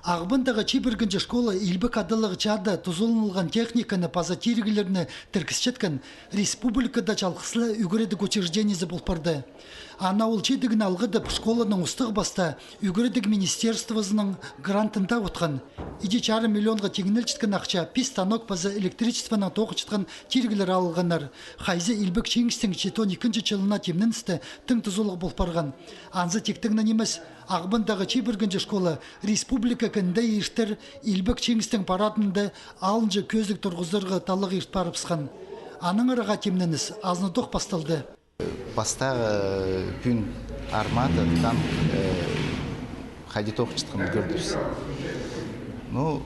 Ағбындағы чибіргінжі школа илбік адылығы жады тұзылынылған техниканы пазатирігілеріні тіркісчеткен республикада жалқысылы үгіреді учреждениесі болпарды. Ана ол чедігін алғыдып школаның ұстық баста үгіредік министерствозының грантында отқан. Иде чары миллионға тегінел чіткен ақча пис станок паза электричествоның тоғы чіткен тиргілер алғанар. Хайзы илбік чеңістің 12-ші жылына темніністі тың тұзылығы болпарған. Анзы тектігінен емес Ағбындағы чибіргінжі школа республика кінде ештір илбік чеңістің парадында алынжы көзік тұрғыздырғы талық ешт барыпсқан. Аның ыраға темнініс азны тоқ басталды. Бастағы күн армада там ходить тоқ чыткан көрдірс. Ну,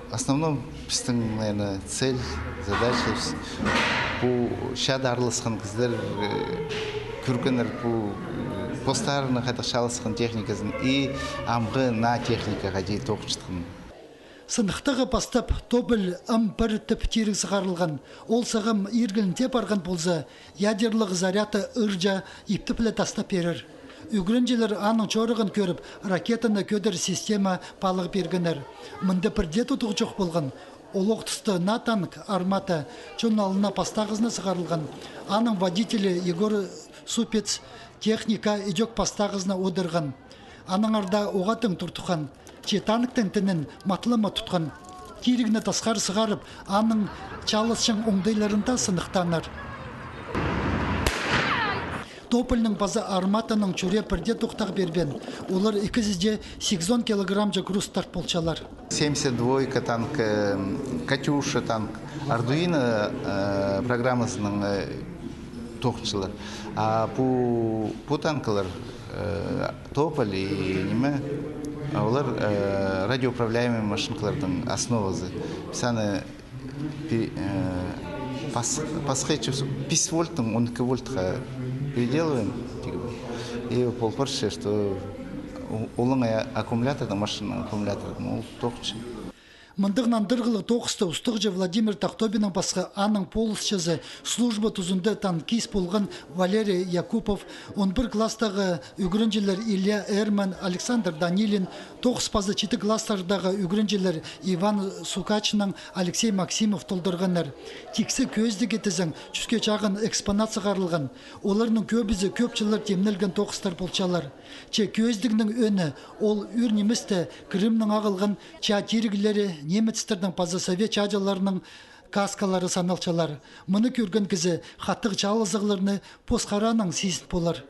основном біздің, наверное, цель, задача бұл шады арылысқан кіздер күркенер бұл постарыны қайта шалысқан техникасын и амғы на техника ходить тоқ чыткан. Сынықтығы бастап тобыл бір тіп терік сығарылған. Ол сығым ергілінде барған болса, ядерлық заряты ұржа иптіплі тастап берір. Үгірінжелер аның чорығын көріп, ракетаны көдір система палық бергенер. Мұнды бірде тұтығы жоқ болған. Ол оқтысты на танк армата чон алына пастағызына сығарылған. Аның водителі Егор Супец техника идек пастағызына одырған. Аның арда оғатын тұртуған. Танктың тінін матлыма тұтқан. Керігіні тасқар сығарып, аның чалысшың оңдайларында сынықтанар. Топылның база арматаның чөре бірде тоқтақ бербен. Олар 280 килограмм жа груз тарт болчалар. 72 танк, Катюша танк, Ардуино программасының тоқчылар. А бұл танкалар тополь и неме, олар радиоуправляемый машинкалардың основасы. Саны пасхайчы 5 вольттың 12 вольтқа переделываем. И полпорше, что олың аккумулятордың, машинның аккумулятордың, ол тоқчы. Мындығынан дырғылы тоқысты ұстықжы Владимир Тахтобиның басқа аның полысшызы служба тұзында танкист болған Валерий Якупов, 11 кластағы үгірінжелер Илья Эрман, Александр Данилин, 9 пазы 7 кластардағы үгірінжелер Иван Сукачының, Алексей Максимов толдырғанар. Тексі көзді кетізің чүске чағын экспонат сығарылған. Оларының көбізі көпчілер темнелген тоқыстар болчалар. Че көздігінің өні ол үр немісті Крымның ағылған чатиргілері немецтердің паза совет чаджаларының каскалары саналчалар. Мұны көрген кізі қаттық жалызығыларыны посқараның сейсін болар.